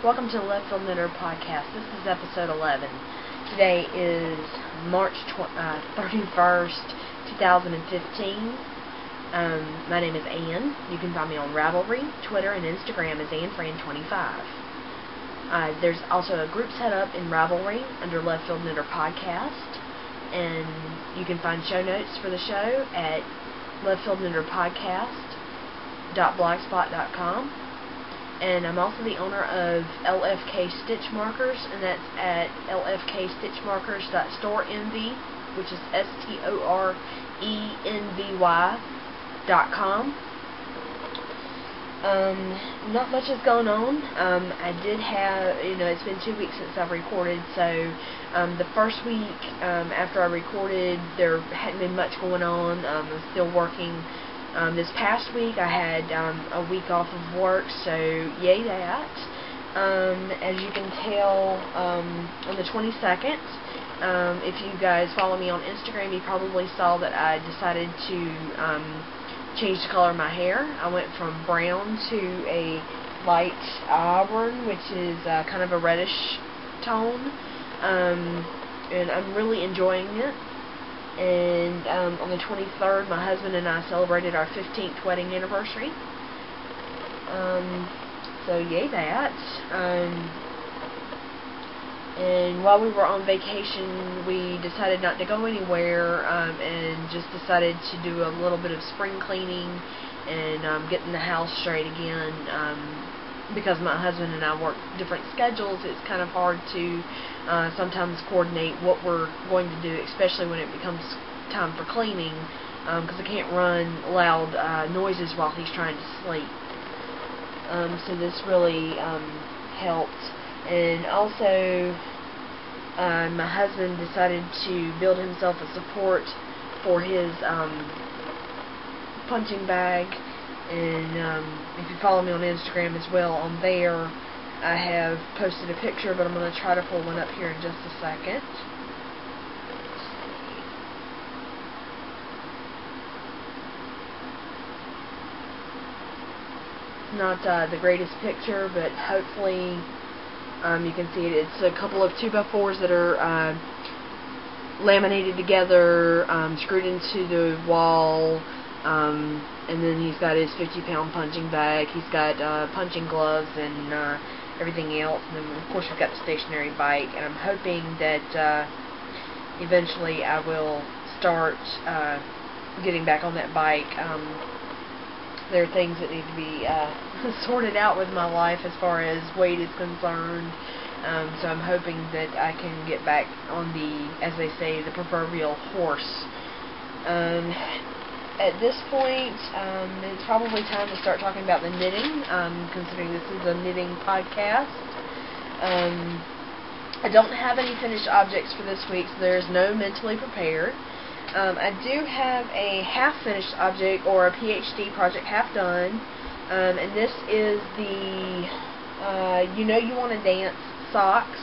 Welcome to the Left Field Knitter Podcast. This is episode 11. Today is March 31st, 2015. My name is Ann. You can find me on Ravelry, Twitter, and Instagram as AnnFran25. There's also a group set up in Ravelry under Left Field Knitter Podcast, and you can find show notes for the show at leftfieldknitterpodcast.blogspot.com. And I'm also the owner of LFK Stitch Markers, and that's at lfkstitchmarkers.storeenvy, which is STORENVY.com. Not much is going on. I did have, it's been 2 weeks since I've recorded, so the first week after I recorded, there hadn't been much going on. I was still working. This past week I had a week off of work, so yay that. As you can tell, on the 22nd, if you guys follow me on Instagram, you probably saw that I decided to change the color of my hair. I went from brown to a light auburn, which is kind of a reddish tone, and I'm really enjoying it. And on the 23rd, my husband and I celebrated our 15th wedding anniversary. So yay that. And while we were on vacation, we decided not to go anywhere, and just decided to do a little bit of spring cleaning and getting the house straight again. Because my husband and I work different schedules, it's kind of hard to sometimes coordinate what we're going to do, especially when it becomes time for cleaning, because I can't run loud noises while he's trying to sleep. So this really helped. And also, my husband decided to build himself a support for his punching bag. And if you follow me on Instagram as well, on there I have posted a picture, but I'm going to try to pull one up here in just a second. Not the greatest picture, but hopefully you can see it. It's a couple of 2x4s that are laminated together, screwed into the wall. And then he's got his 50-pound punching bag. He's got punching gloves and everything else. And then, of course, we've got the stationary bike. And I'm hoping that eventually I will start getting back on that bike. There are things that need to be sorted out with my life as far as weight is concerned. So I'm hoping that I can get back on the, as they say, the proverbial horse. At this point, it's probably time to start talking about the knitting, considering this is a knitting podcast. I don't have any finished objects for this week, so there's no mentally prepared. I do have a half-finished object, or a PhD project half done, and this is the You Know You Want to Dance socks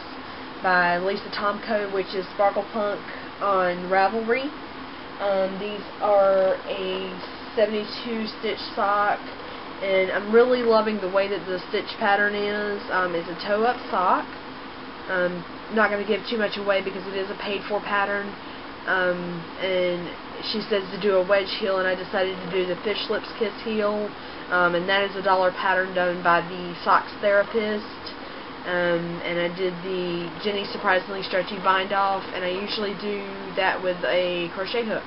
by Lisa Tomko, which is Sparkle Punk on Ravelry. These are a 72 stitch sock, and I'm really loving the way that the stitch pattern is. It's a toe-up sock. I'm not going to give too much away because it is a paid-for pattern. And she says to do a wedge heel, and I decided to do the Fish Lips Kiss heel. And that is a $1 pattern done by the Socks Therapist. And I did the Jenny Surprisingly Stretchy Bind Off, and I usually do that with a crochet hook.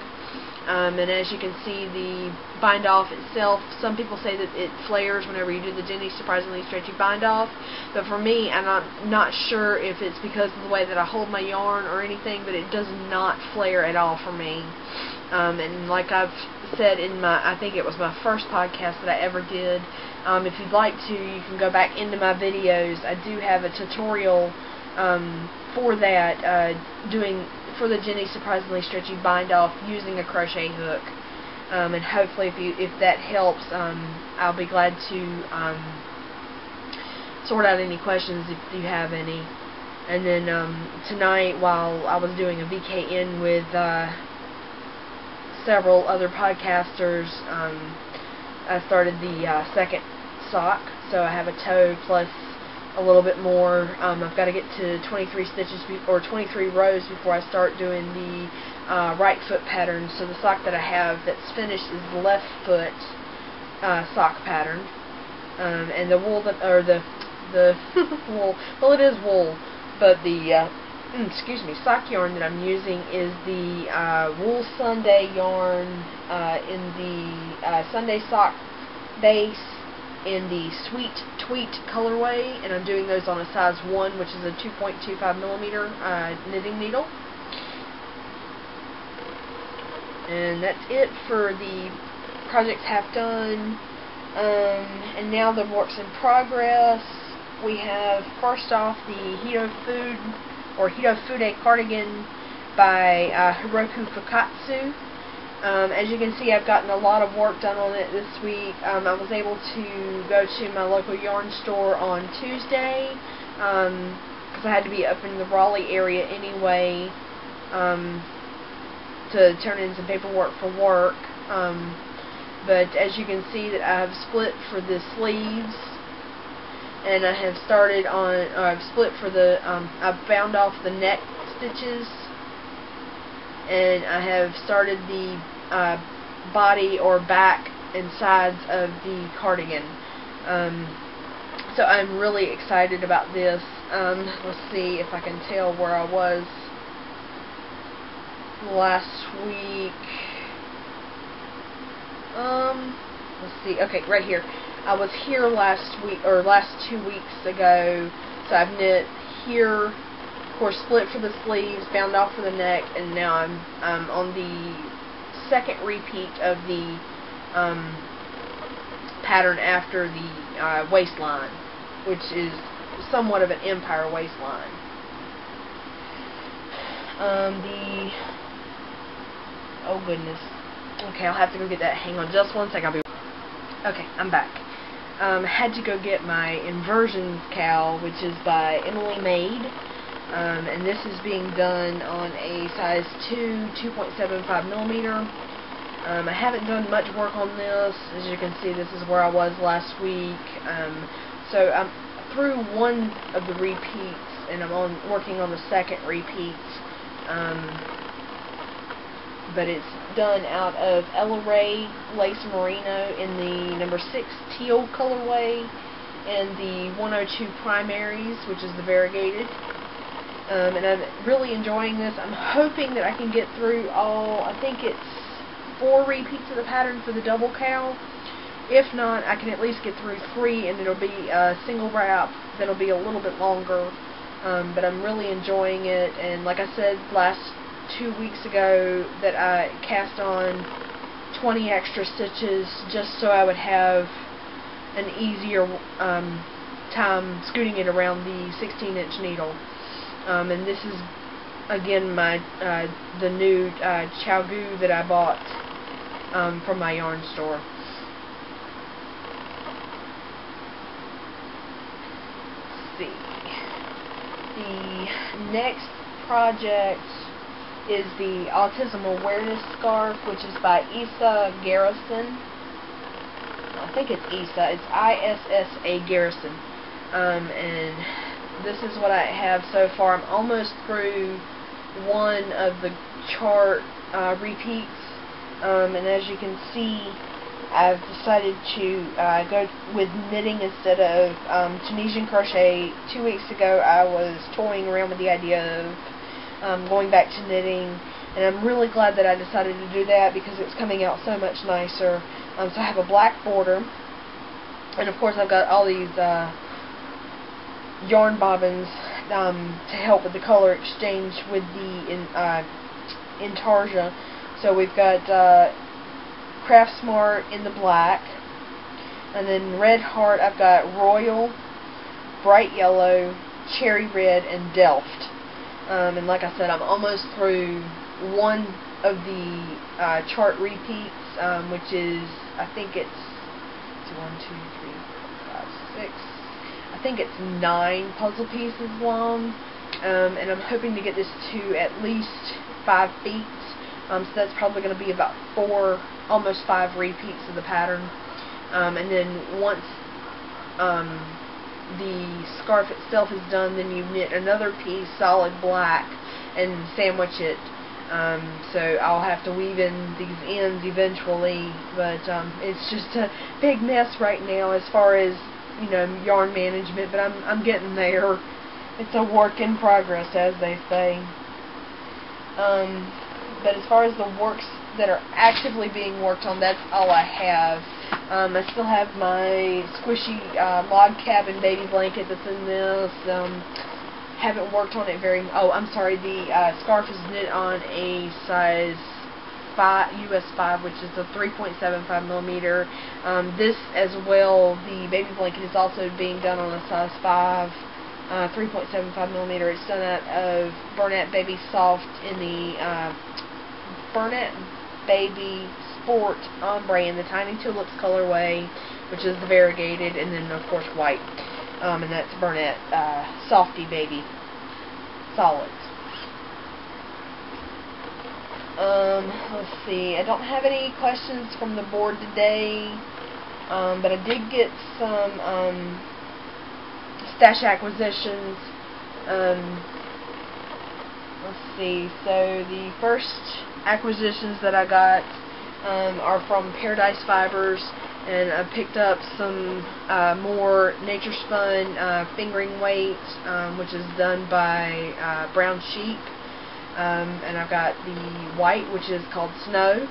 And as you can see, the bind off itself, some people say that it flares whenever you do the Jenny Surprisingly Stretchy Bind Off, but for me, I'm not sure if it's because of the way that I hold my yarn or anything, but it does not flare at all for me. And like I've said in I think it was my first podcast that I ever did, if you'd like to, you can go back into my videos. I do have a tutorial for that, for the Jenny Surprisingly Stretchy Bind Off using a crochet hook. And hopefully if that helps, I'll be glad to sort out any questions if you have any. And then tonight, while I was doing a VKN with several other podcasters, I started the second sock. So I have a toe plus a little bit more. I've got to get to 23 stitches or 23 rows before I start doing the right foot pattern. So the sock that I have that's finished is the left foot sock pattern, and the wool that, or the wool, well, it is wool, but the excuse me, sock yarn that I'm using is the Wool Sunday yarn in the Sunday sock base in the Sweet Tweet colorway, and I'm doing those on a size 1, which is a 2.25 millimeter knitting needle. And that's it for the projects half done. And now the works in progress. We have first off the Hito Food or Hito Fude cardigan by Hiroku Fukatsu. As you can see, I've gotten a lot of work done on it this week. I was able to go to my local yarn store on Tuesday because I had to be up in the Raleigh area anyway to turn in some paperwork for work. But as you can see, that I have split for the sleeves, and I have started on, I've split for the, I've bound off the neck stitches, and I have started the body or back and sides of the cardigan. So I'm really excited about this. Let's see if I can tell where I was last week. Let's see. Okay, right here. I was here last week, or last 2 weeks ago. So I've knit here, of course, split for the sleeves, bound off for the neck, and now I'm on the second repeat of the pattern after the waistline, which is somewhat of an empire waistline. Oh goodness. Okay, I'll have to go get that. Hang on just one second. Okay, I'm back. Had to go get my Inversions cowl, which is by Emily Maid. And this is being done on a size 2, 2.75 millimeter. I haven't done much work on this. As you can see, this is where I was last week. So I'm through one of the repeats, and I'm working on the second repeat. But it's done out of Ella Ray Lace Merino in the number 6 teal colorway, and the 102 primaries, which is the variegated. And I'm really enjoying this. I'm hoping that I can get through all, I think it's 4 repeats of the pattern for the double cowl. If not, I can at least get through 3, and it'll be a single wrap that'll be a little bit longer. But I'm really enjoying it, and like I said last 2 weeks ago, that I cast on 20 extra stitches just so I would have an easier time scooting it around the 16-inch needle. And this is again my the new Chowgoo that I bought from my yarn store. Let's see. The next project is the Autism Awareness Scarf, which is by Issa Garrison. I think it's Issa. It's ISSA Garrison. And this is what I have so far. I'm almost through one of the chart repeats. And as you can see, I've decided to go with knitting instead of Tunisian crochet. 2 weeks ago, I was toying around with the idea of going back to knitting, and I'm really glad that I decided to do that because it's coming out so much nicer. So I have a black border, and of course I've got all these yarn bobbins to help with the color exchange with the intarsia. So we've got Craft Smart in the black, and then Red Heart I've got Royal, Bright Yellow, Cherry Red, and Delft. And like I said, I'm almost through one of the chart repeats, which is, I think it's 1, 2, 3, 4, 5, 6. I think it's 9 puzzle pieces long, and I'm hoping to get this to at least 5 feet. So that's probably going to be about 4, almost 5 repeats of the pattern. And then once the scarf itself is done, then you knit another piece solid black and sandwich it. So I'll have to weave in these ends eventually, but it's just a big mess right now as far as, you know, yarn management, but I'm getting there. It's a work in progress, as they say. But as far as the works that are actively being worked on, that's all I have. I still have my squishy log cabin baby blanket that's in this. Haven't worked on it very. Oh, I'm sorry. The scarf is knit on a size 5, US 5, which is a 3.75 millimeter. This as well. The baby blanket is also being done on a size 5, 3.75 millimeter. It's done out of Bernat Baby Soft in the Bernat Baby Sport Ombre in the Tiny Tulips colorway, which is the variegated, and then of course white. And that's Bernat Softy Baby Solids. Let's see. I don't have any questions from the board today, but I did get some stash acquisitions. Let's see. So the first acquisitions that I got are from Paradise Fibers, and I picked up some more Nature Spun fingering weight, which is done by Brown Sheep, and I've got the white, which is called Snow,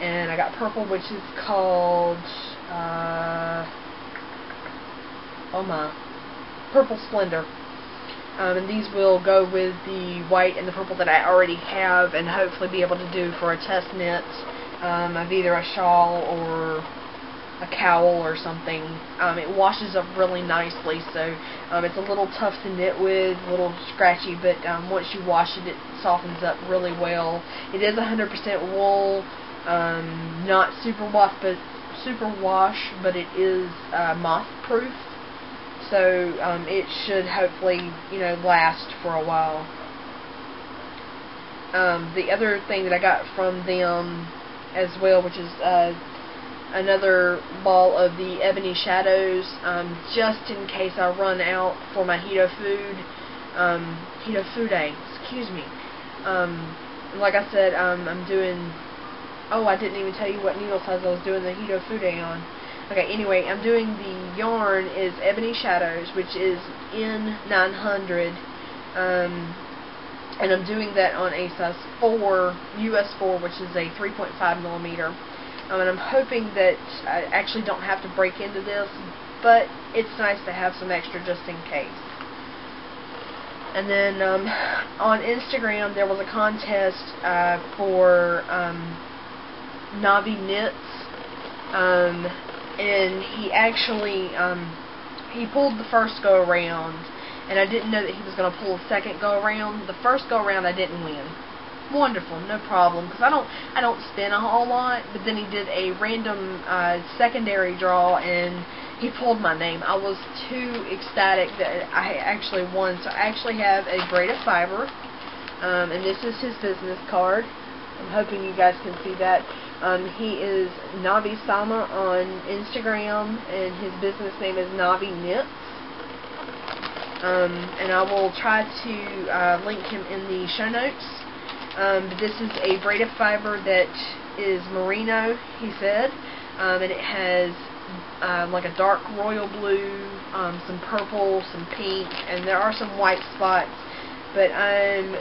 and I got purple, which is called Purple Splendor. And these will go with the white and the purple that I already have, and hopefully be able to do for a test knit of either a shawl or a cowl or something. It washes up really nicely, so it's a little tough to knit with, a little scratchy, but once you wash it, it softens up really well. It is 100% wool, not super wash, but it is moth proof. So it should hopefully, you know, last for a while. The other thing that I got from them as well, which is another ball of the Ebony Shadows, just in case I run out for my Hito Fude, excuse me. Like I said, I'm doing, oh, I didn't even tell you what needle size I was doing the Hito Fude on. Okay, anyway, I'm doing the yarn is Ebony Shadows, which is N900, and I'm doing that on a size 4, US 4, which is a 3.5 millimeter. And I'm hoping that I actually don't have to break into this, but it's nice to have some extra just in case. And then on Instagram, there was a contest for Navi Knits, and he actually he pulled the first go around, and I didn't know that he was going to pull a second go around. The first go around I didn't win. Wonderful, no problem, because I don't spin a whole lot. But then he did a random secondary draw, and he pulled my name. I was too ecstatic that I actually won. So I actually have a braid of fiber, and this is his business card. I'm hoping you guys can see that. He is Navi Sama on Instagram, and his business name is Navi Knits. And I will try to link him in the show notes. But this is a braid of fiber that is merino, he said, and it has like a dark royal blue, some purple, some pink, and there are some white spots. But I'm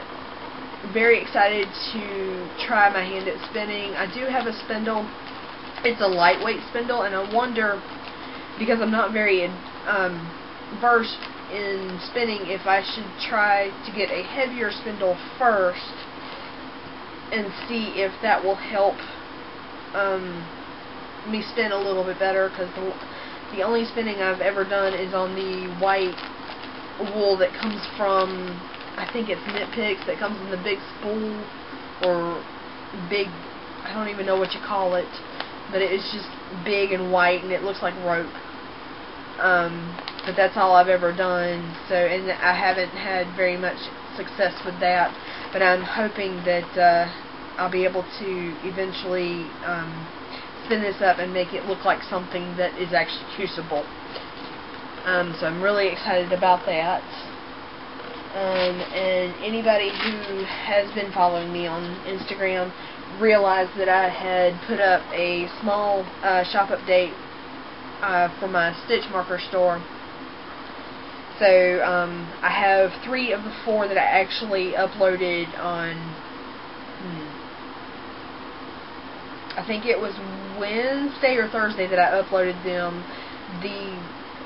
very excited to try my hand at spinning. I do have a spindle. It's a lightweight spindle, and I wonder, because I'm not very versed in spinning, if I should try to get a heavier spindle first and see if that will help me spin a little bit better, because the only spinning I've ever done is on the white wool that comes from, I think it's Knit Picks, that comes in the big spool, or big, I don't even know what you call it, but it's just big and white, and it looks like rope. But that's all I've ever done, so, and I haven't had very much success with that, but I'm hoping that I'll be able to eventually spin this up and make it look like something that is actually usable. So I'm really excited about that. And anybody who has been following me on Instagram realized that I had put up a small shop update for my stitch marker store. So I have 3 of the 4 that I actually uploaded on, I think it was Wednesday or Thursday that I uploaded them. The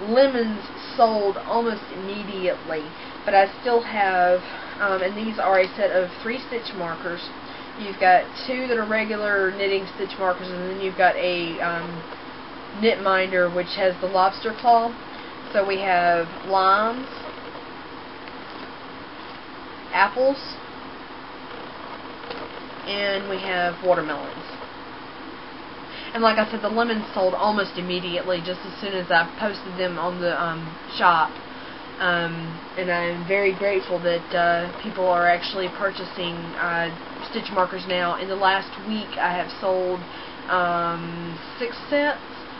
lemons sold almost immediately, but I still have, and these are a set of 3 stitch markers. You've got 2 that are regular knitting stitch markers, and then you've got a knit minder which has the lobster claw. So we have limes, apples, and we have watermelons. And like I said, the lemons sold almost immediately, just as soon as I posted them on the shop. And I'm very grateful that people are actually purchasing stitch markers now. In the last week, I have sold 6 sets,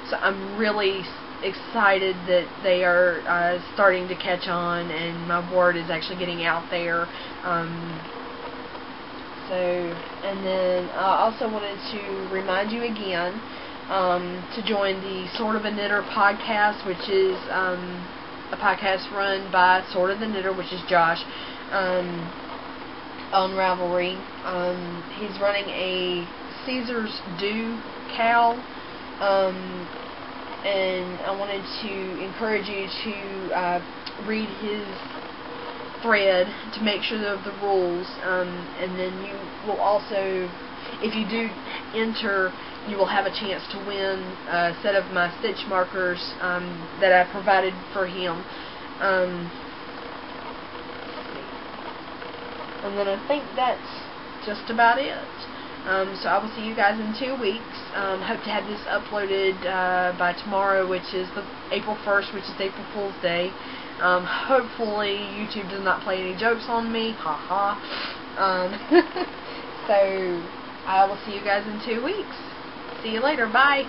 so I'm really excited that they are starting to catch on, and my word is actually getting out there. And then I also wanted to remind you again to join the Sort of a Knitter podcast, which is a podcast run by Sort of the Knitter, which is Josh, on Ravelry. He's running a Caesar's Do cowl, and I wanted to encourage you to read his thread to make sure of the rules, and then you will also, if you do enter, you will have a chance to win a set of my stitch markers that I provided for him. And then I think that's just about it. So I will see you guys in 2 weeks. Hope to have this uploaded by tomorrow, which is April 1st, which is April Fool's Day. Hopefully YouTube does not play any jokes on me. Haha. So I will see you guys in 2 weeks. See you later. Bye.